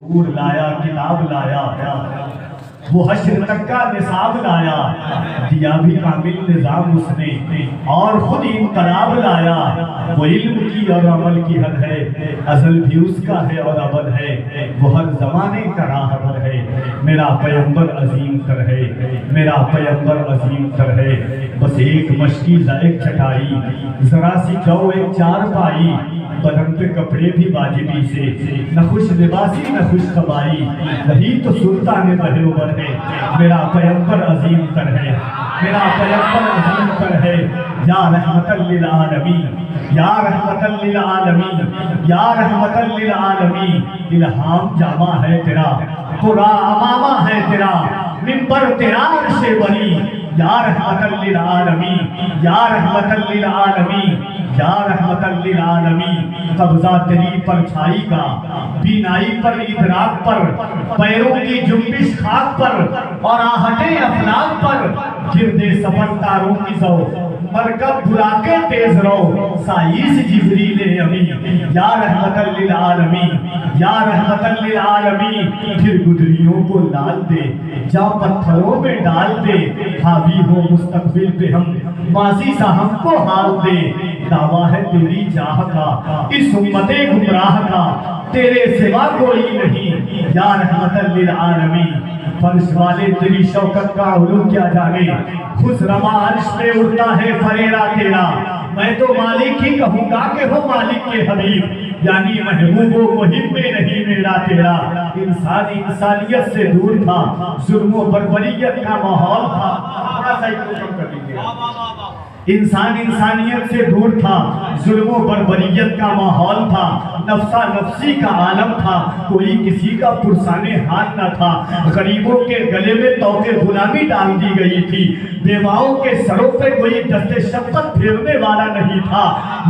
नूर लाया, किताब लाया, वो हश्र तक का निसाब लाया, दिया भी कामिल निजाम उसने और खुद इनकलाब लाया। वो इल्म की और अमल की हद है, असल भी उसका है और अबद है, वो हर जमाने का राहबर है। मेरा पैगंबर अजीम तर है, मेरा पैगंबर अजीम तर है। बस एक मशकीज़ा एक चटाई, जरा सी जाओ एक चार पाई, बदन पे कपड़े भी वाजिबी से, न खुश लिबासी न खुश खबाई, वही तो सुल्तान बहरोबर है। मेरा पैगंबर अजीम तर है, मेरा पैगंबर अजीम तर है। या रहमतल लिल आलमीन, या रहमतल लिल आलमीन, या रहमतल लिल आलमीन। इल्हाम जामा है तेरा, पूरा अमामा है तेरा, मिंबर तेरा अर्शे बरी। या रहमतल लिल आलमीन, या रहमतल लिल आलमीन, या रहमतल लिल आलमीन। कब्जा तेरी परछाई का, बीनाई पर इदराक पर, पैरों की जुम्बिश खाक पर और आहटे अफलाक पर, गिरदे सफर तारों की सौ मरकब बुला के तेज रहो, साइस जिब्रील अमीन। या रहमतल लिल आलमीन, या रहमतल लिल आलमीन। फिर गुदरियों को लाल दे, जा पत्थरों में डाल दे, हावी हो मुस्तकबिल पे हम, माजी सा हमको हाल दे। दावा है तेरी जाह का, इस उम्मते गुमराह का, तेरे सिवा कोई नहीं। या रहमतल लिल आलमीन। फर्श वाले तेरी शौकत का उलूम क्या जाने, खुश रमा अर्श पे उड़ता है फरेरा तेरा। मैं तो मालिक ही कहूँगा कि हो मालिक के हबीब, यानी महबूबो मुहिब में नहीं मेरा तेरा। इंसान इंसानियत से दूर था, जुल्म बर्बरियत का माहौल था। थोड़ा सा कर लीजिए। इंसान इंसानियत से दूर था, जुल्म बर्बरियत का माहौल था, नफ्सा नफ्सी का आलम था, कोई किसी का पुरसाने हाथ न था। गरीबों के गले में तौके गुलामी डाल दी गई थी, बेवाओं के सरों पे कोई दस्ते शफ़क़त फेरने वाला नहीं था,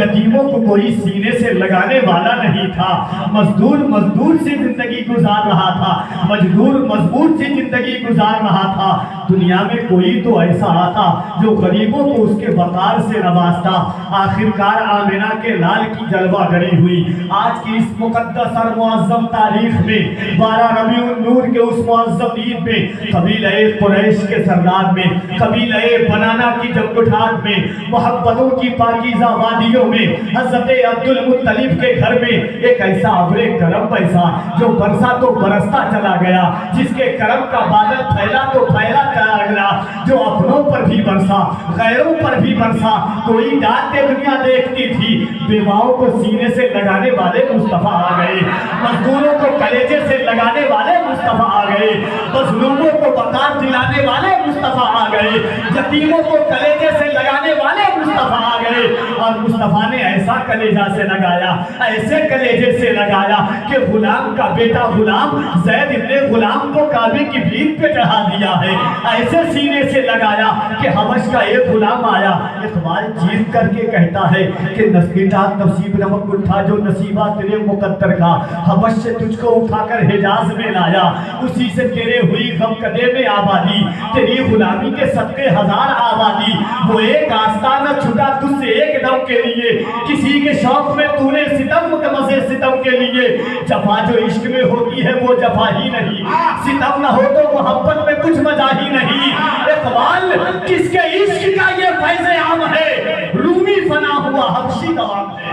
यतीमों को कोई सीने से लगाने वाला नहीं था। मजदूर मजदूर सी जिंदगी गुजार रहा था, मजदूर मजबूर सी जिंदगी गुजार रहा था। दुनिया में कोई तो ऐसा आता जो गरीबों को उसके वकार से नवाजता। आखिरकार आमिना के लाल की जलवा गरी हुई। आज की इस मुकद्दस और मुअज़्ज़म तारीख में 12 रबीउन नूर के उस मुअज़्ज़म ईद में कबीला कुरैश के सरदार में, कबीला बनाना की जंगुठान में, मोहब्बतों की पाकीज़ा वादियों में, हज़रत अब्दुल मुत्तलिब के घर में एक ऐसा अब्रे करम पैसा जो बरसा तो बरसता चला गया, जिसके करम का बादल फैला तो फैला चला गया, जो अपनों पर भी बरसा गैरों पर भी बरसा। कोई डांटे दुनिया देखती थी, बेवाओं को सीने से लगाने वाले मुस्तफा आ गए, मजदूरों को कलेजे से लगाने वाले मुस्तफा आ गए, मजलूमों को वकार दिलाने वाले मुस्तफा आ गए, यतीमों को कलेजे से लगाने वाले मुस्तफा आ गए। और मुस्तफा ने ऐसा कलेजा से लगाया, ऐसे कलेजे से लगाया कि गुलाम का बेटा गुलाम ज़ैद इब्ने गुलाम को काबे की भीख पे चढ़ा दिया है। ऐसे सीने से लगाया कि हबश का एक गुलाम आया, इकबाल जीत करके कहता है कि नसीबात नसीब नमक उठा जो नसीबा तेरे मुकद्दर का, हबश से तुझको उठाकर हिजाज में लाया, उसी से तेरे हुई गम कदे में आबादी, तेरी गुलामी के सदके हजार आबादी। वो एक आस्ताना छुटा तुझसे एक दम के लिए, किसी के शौक में तूने सितम के मजे सितम के लिए। जफा जो इश्क में होती है वो जफा ही नहीं, सितम न हो तो मोहब्बत में कुछ मजा ही नहीं। इकबाल किसके इश्क का ये फैज़े आम है, रूमी फना हुआ हबशी दवाम है।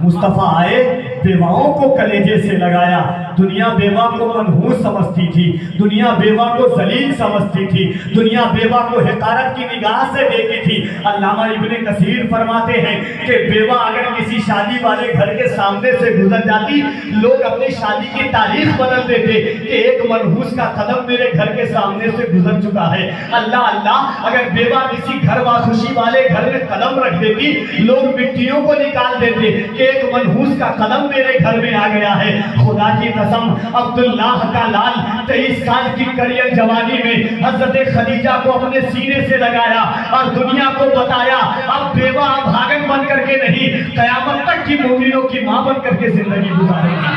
मुस्तफा आए, बेवाओं को कलेजे से लगाया। दुनिया बेवा को मनहूस समझती थी, दुनिया बेवा को जलील समझती थी, दुनिया बेवा को हिकारत की निगाह से देखती थी। अल्लामा इब्ने कसीर फरमाते हैं कि बेवा अगर किसी शादी वाले घर के सामने से गुजर जाती, लोग अपनी शादी की तारीख बदल देते कि एक मनहूस का कदम मेरे घर के सामने से गुजर चुका है। अल्लाह अल्लाह, अगर बेवा किसी घर खुशी वाले घर में कदम रख देती, लोग मिट्टियों को निकाल देते कि एक मनहूस का कदम मेरे घर में आ गया है। खुदा की कसम, अब्दुल्लाह का लाल 23 साल की करियर जवानी में हजरत खदीजा को अपने सीने से लगाया और दुनिया को बताया, अब बेवा भागन बन करके नहीं, कयामत तक की मोमिनों की मां बन करके जिंदगी गुजारेगी।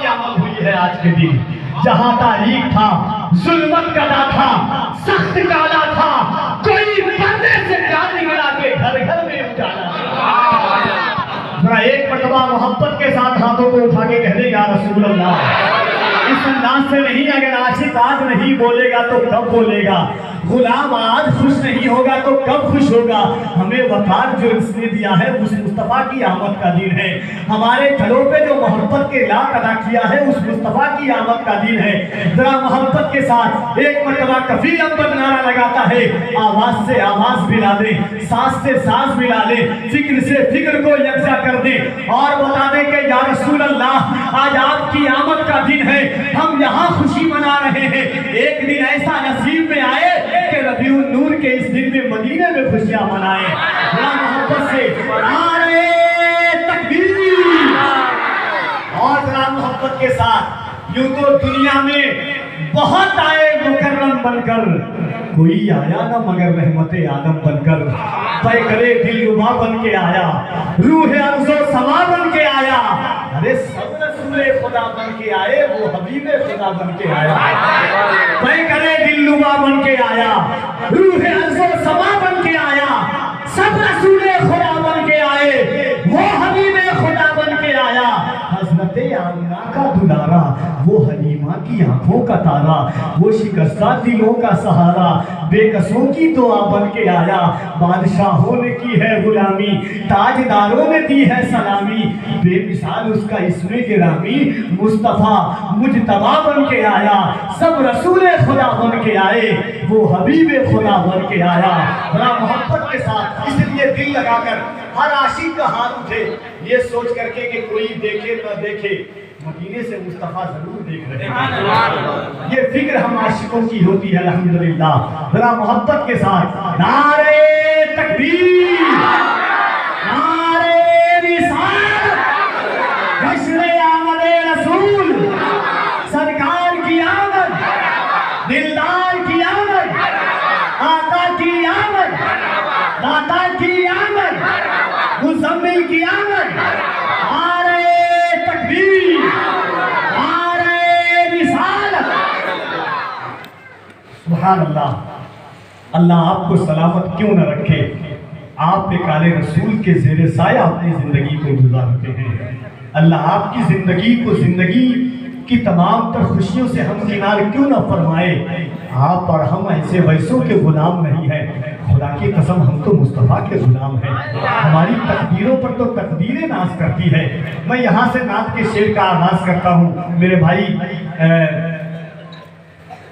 क्या अमल हुई है आज के दिन, जहां तारीख था, जुल्मत गदा था, सख्त काला था, कोई पर्दे से क्या निकला मोहब्बत के साथ हाथों को उठा के कह दे या रसूल अल्लाह। इस अंदाज से नहीं, अगर आशिक आज नहीं बोलेगा तो कब बोलेगा, गुलाम आज खुश नहीं होगा तो कब खुश होगा। हमें वकार जो इसने दिया है उस मुस्तफ़ा की आमद का दिन है। हमारे घरों पे जो मोहब्बत के लाख अदा किया है उस मुस्तफ़ा की आमद का दिन है। जरा मोहब्बत के साथ एक मरतबा कफी अब्बल नारा लगाता है, आवाज से आवाज मिला दे, सांस से सांस मिला ले, फिक्र से फिक्र को यकजा कर दे और बता दे कि या रसूल अल्लाह आज आपकी आमद का दिन है, हम यहाँ खुशी मना रहे हैं। एक दिन ऐसा नसीब में आए कि रबीउन नूर के इस दिन में मदीने में खुशियां मनाए। बड़ा मोहब्बत से नारे तकबीर और जरा मोहब्बत के साथ। यूं तो दुनिया में बहुत आए मुकर्रम बनकर, कोई आया ना मगर रहमते आदम बनकर। पैकरे दिलरुबा बन के आया, रूह अर्ज़ो समा बन के आया। अरे सब रसूले खुदा बन के आए, वो हबीबे खुदा बन के आया। पैकरे दिलरुबा बन के आया, रूह अर्ज़ो समा बन के आया। सब रसूले खुदा बन के आए, वो हबीबे खुदा बन के आया। हज़रते आमिना का दुलारा, वो हलीमा की आंखों का तारा, वो शिकस्ता दिलों का सहारा, बेकसों की दुआ बन के आया। बादशाहों ने की है गुलामी, ताजदारों ने दी है सलामी, बेमिसाल उसका इसमें गिरामी, मुस्तफ़ा मुजतबा बन के आया। सब रसूले खुदा बन के आए, वो हबीबे खुदा बन के आया। बड़ा मोहब्बत के साथ, इसलिए दिल लगाकर हर आशिक का हाथ उठे, ये सोच करके कि कोई देखे न देखे, मदीने से मुस्तफ़ा जरूर देख रहे हैं। ये फिक्र हम आशिकों की होती है अल्हम्दुलिल्लाह। जरा मोहब्बत के साथ नारे तकबीर, नारे रिसालत, हश्रे आमदे रसूल, सरकार की आमद, दिलदार की आमद, आका की आमद, दाता की आमद, मुज़म्मिल की आमद। नारे तकबीर, नारे रिसालत। सुभान अल्लाह। अल्लाह आपको सलामत क्यों न रखे, आप एक आले रसूल के ज़ेरे साया अपनी जिंदगी को गुजारते हैं। अल्लाह आपकी जिंदगी को जिंदगी की तमाम तर खुशियों से हम किनार क्यों न फरमाए। आप और हम ऐसे वैसों के गुलाम नहीं हैं, खुदा की कसम हम तो मुस्तफ़ा के गुलाम हैं। हमारी तकदीरों पर तो तकदीरें नाज करती है। मैं यहाँ से नात के शेर का आगाज करता हूँ। मेरे भाई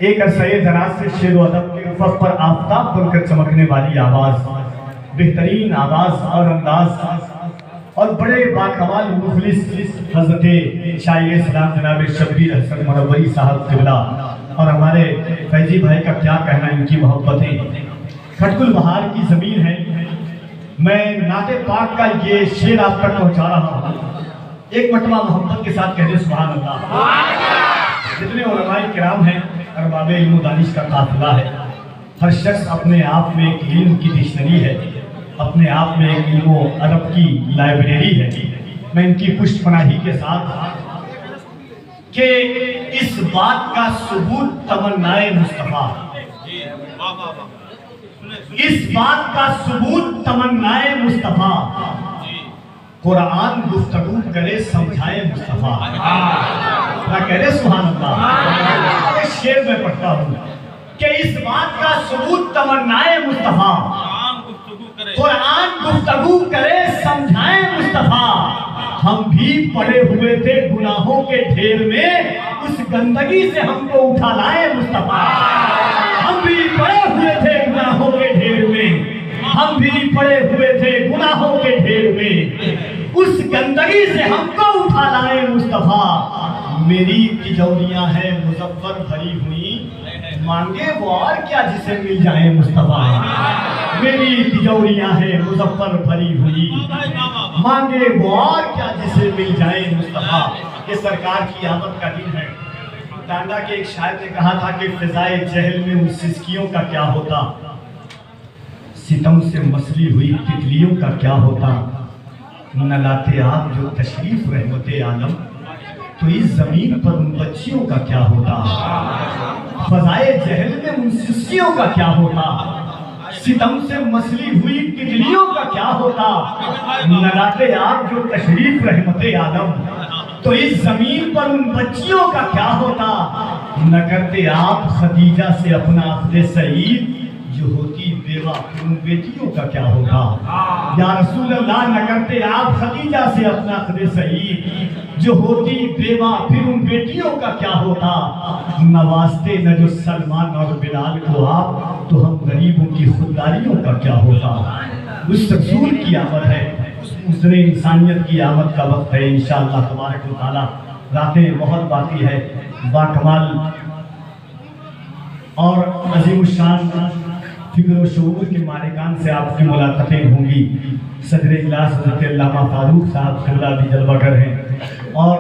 एक अरसे दराज से शेर व अदब के उफ़क़ पर आफताब बनकर चमकने वाली आवाज़, बेहतरीन आवाज़ और अंदाज और बड़े बाकमाल मुखलिस हज़रत शायर सलाम जनाब शब्बीर हसन मुनव्वरी साहब क़िबला और हमारे फैजी भाई का क्या कहना, इनकी मोहब्बतें खटकुल बहार की ज़मीन है। मैं नाते पाक का ये शेर आप तक पहुँचा रहा हूँ। एक मरतबा मोहब्बत के साथ कहते सुभान अल्लाह। जितने उलमाए किराम हैं, अरबाब इल्म व दानिश का काफ़िला है। हर शख्स अपने आप में एक इल्म की डिक्शनरी है, अपने आप में एक इल्म व अदब की लाइब्रेरी है। मैं इनकी पुष्टपनाही के साथ कि इस बात का सबूत तमन्नाए मुस्तफ़ा, इस बात का सबूत तमन्नाए मुस्तफ़ा, कुरान गुफ्तगू करे समझाए मुस्तफ़ा। क्या कह रहे सुभान अल्लाह। शेर में पढ़ता हूँ कि इस बात का सबूत तमन्नाए मुस्तफ़ा, कुरान गुफ्तगू करे समझाए मुस्तफ़ा। हम भी पड़े हुए थे गुनाहों के ढेर में, उस गंदगी से हमको उठा लाए मुस्तफ़ा। हम भी पड़े हुए थे गुनाहों के ढेर में, हम भी पड़े हुए थे गुनाहों के ढेर में, उस गंदगी से हमको उठा लाए मुस्तफ़ा। मेरी तिजौरियां हैं मुज़फ़्फ़र भरी हुई, मांगे वो और क्या जिसे मिल जाए मुस्तफ़ा। मेरी तिजौरियां हैं मुज़फ़्फ़र भरी हुई, मांगे वो और क्या जिसे मिल जाए मुस्तफ़ा। ये सरकार की आमद का दिन है। टांडा के एक शायर ने कहा था कि फ़िज़ाए जहल में उन सिसकियों का क्या होता, सितम से मसली हुई तितलियों का क्या होता। न लाते आप जो तशरीफ रहमते आलम, तो इस जमीन पर उन बच्चियों का क्या होता। फ़ज़ाए जहल में उन सिसकियों का क्या होता, सितम से मसली हुई तितलियों का क्या होता। न लाते आप जो तशरीफ रहमते आदम, तो इस जमीन पर उन बच्चियों का क्या होता। न करते आप खदीजा से अपना अख्दे सईद, जो होती बेवा फिर उन बेटियों का क्या होता। या रसूल अल्लाह, न करते आप खदीजा से अपना अख्दे सईद, जो होती बेवा फिर उन बेटियों का क्या होता। नवाजते न जो सलमान और बिलाल को आप, तो हम गरीबों की खुददारियों का क्या होता। उस रसूल की आमद है, उसने इंसानियत की आमद का वक्त है। इंशाअल्लाह तबारक व तआला रातें बहुत बाकी है। बाकमाल और अजीमुशान फिक्र व शऊर के मालिकान से आपकी मुलाकातें होंगी। सदर इजलास हज़रत अल्लामा फारूक साहब क़िबला भी जलवागर हैं, और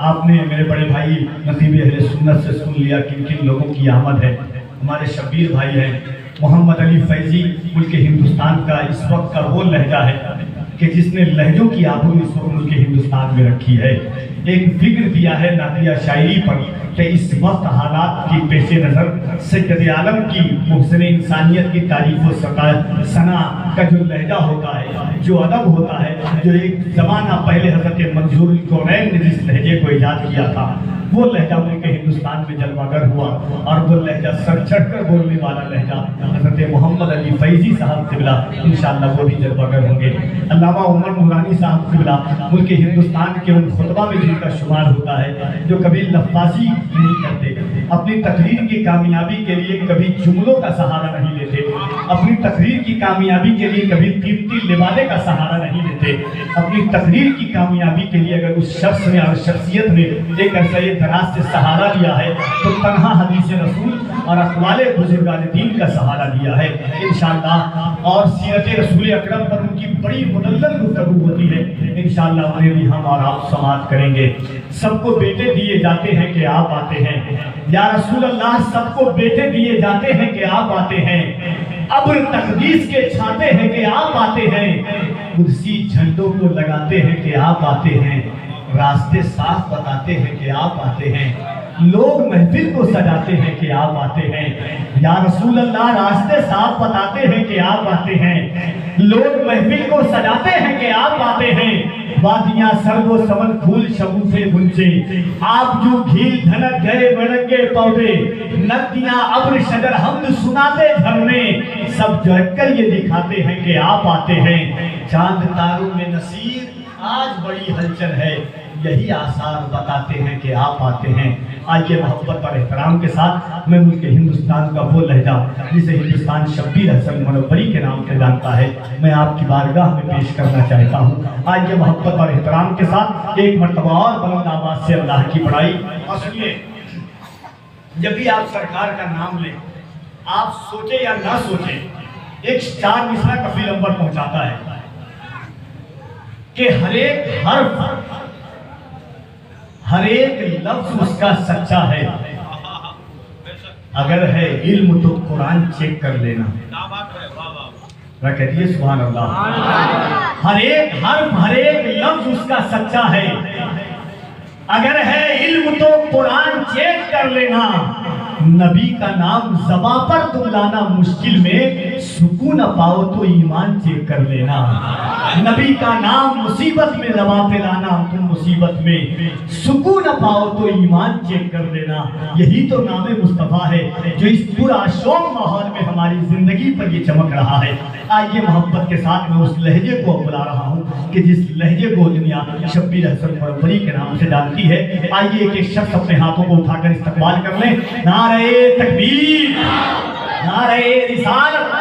आपने मेरे बड़े भाई नसीब अहले सुन्नत से सुन लिया किन किन लोगों की आमद है। हमारे शब्बीर भाई हैं, मोहम्मद अली फैजी, मुल्क हिंदुस्तान का इस वक्त का वो लहजा है कि जिसने लहजों की आबू इस वक्त मुल्क हिंदुस्तान में रखी है। एक फिक्र दिया है नातिया शायरी पर कि इस वक्त हालात की पेश नज़र सैयद आलम की मुहसिन इंसानियत की तारीफ व सना का जो लहजा होता है, जो अदब होता है, जो एक ज़माना पहले हज़रत मंजूर कौनैन ने जिस लहजे को ईजाद किया था, वो लहजा मुल्क हिंदुस्तान में जलवागर हुआ। और वो लहजा सर चढ़कर बोलने वाला लहजा हज़रत मोहम्मद अली फैजी साहब क़िबला, इंशाअल्लाह वो भी जलवागर होंगे। अल्लामा उमर नूरानी साहब क़िबला मुल्क हिंदुस्तान के उन खुतबा में जिनका शुमार होता है, जो कभी लफ्ज़ी नहीं करते, अपनी तकरीर की कामयाबी के लिए कभी जुमलों का सहारा नहीं लेते, अपनी तकरीर की कामयाबी के लिए कभी कीमती लिबाले का सहारा नहीं लेते। अपनी तकरीर की कामयाबी के लिए अगर उस शख्स ने और शख्सियत ने एक ऐसा दराज से सहारा लिया है, तो तन्हा हदीस रसूल और अक़वाले बुजुर्गान दीन का सहारा लिया है इंशाअल्लाह। और सीरत रसूल अकरम पर उनकी बड़ी मुदल्लल गुफ्तगू होती है, इंशाअल्लाह उन्हें भी हम और आप समाअत करेंगे। सबको बेटे दिए जाते हैं कि आप आते हैं, या रसूल अल्लाह, सबको बेटे दिए जाते हैं कि आप आते हैं। अब तकदीस के छाते हैं कि आप आते हैं, कुर्सी झंडों को लगाते हैं कि आप आते हैं, रास्ते साफ बताते हैं कि आप आते हैं, लोग महफिल को सजाते हैं कि आप आते हैं। या रसूल अल्लाह, रास्ते साफ बताते हैं कि आप आते हैं, लोग महफिल को सजाते हैं कि आप आते हैं। वादियां सर्दो समन फूल शगुफे गुंजे, आप जो घील धनक गए बरंगे पौधे, नदियां अब्र शजर हमद सुनाते झरने, सब जहकर ये दिखाते हैं कि आप आते हैं। चांद तारों में नसीर आज बड़ी हलचल है, यही आसार बताते हैं कि आप आते हैं। आइए मोहब्बत और एहतराम के साथ मैं मुल्क हिंदुस्तान का वो लहजा जिसे हिंदुस्तान शब्बीर हसन मनोवरी के नाम से जानता है, मैं आपकी बारगाह में पेश करना चाहता हूँ। आइए मोहब्बत और एहतराम के साथ एक मरतबा और बुलंद आवाज़ से अल्लाह की बड़ाई। और सुनिए, जब भी आप सरकार का नाम लें, आप सोचे या ना सोचे, एक चार मिसरा कफील अंबर पहुंचाता है कि हर एक लफ्ज उसका सच्चा है। अगर है इल्म तो कुरान चेक कर लेना। कह दिए सुभान अल्लाह। हर एक हर्फ, हर एक लफ्ज उसका सच्चा है। अगर है इल्म तो कुरान चेक कर लेना। नबी का नाम ज़बां पर तुम लाना मुश्किल में, सुकून पाओ तो ईमान चेक कर लेना। नबी का नाम मुसीबत में ज़बां पे लाना, तुम मुसीबत में सुकून पाओ तो ईमान चेक कर लेना। यही तो नाम मुस्तफ़ा है जो इस पूरा शौक माहौल में हमारी जिंदगी पर ये चमक रहा है। आइए मोहब्बत के साथ मैं उस लहजे को बुला रहा हूँ कि जिस लहजे को दुनिया शब्बीर हसन मनोवरी के नाम से जानती है। आइए एक एक शख्स अपने हाथों को उठाकर इस्तकबाल कर लें। नारे तकबीर, नारे रिसालत,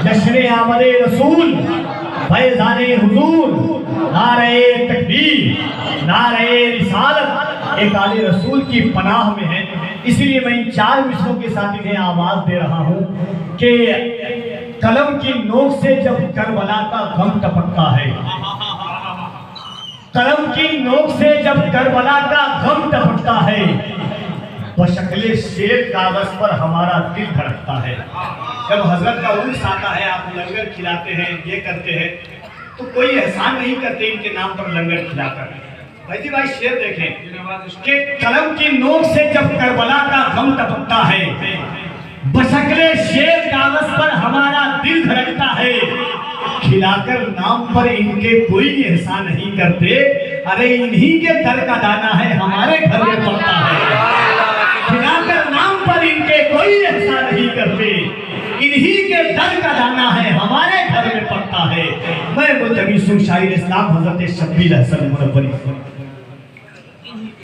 जश्न आमदे रसूल, फैज़ाने हुजूर, नारे तकबीर, नारे रिसालत। एक आले रसूल की पनाह में है, इसलिए मैं इन चार मिसरों के साथ इन्हें आवाज दे रहा हूँ कि कलम की नोक से जब करबला का गम टपकता है, कलम की नोक से जब करबला का गम टपकता है, बशक्ले शेर कागज पर हमारा दिल धड़कता है। जब हजरत का उर्स आता है, आप लंगर खिलाते हैं, ये करते हैं, तो कोई एहसान नहीं करते इनके नाम पर लंगर खिलाकर। भाई शेर देखें कि कलम की नोक से जब करबला का गम टपकता है, बशक्ले शेर कागज पर हमारा दिल धड़कता है। खिलाकर नाम पर इनके कोई एहसान नहीं करते, अरे इन्हीं के दर का दाना है हमारे घर में पड़ता है। खिलाकर नाम पर इनके कोई एहसान नहीं करते, इन्हीं के दर का दाना है हमारे घर में पड़ता है। मैं मुल्तमी शाहिर इस्लाम हजरत शब्बीर हसन मुनव्वरी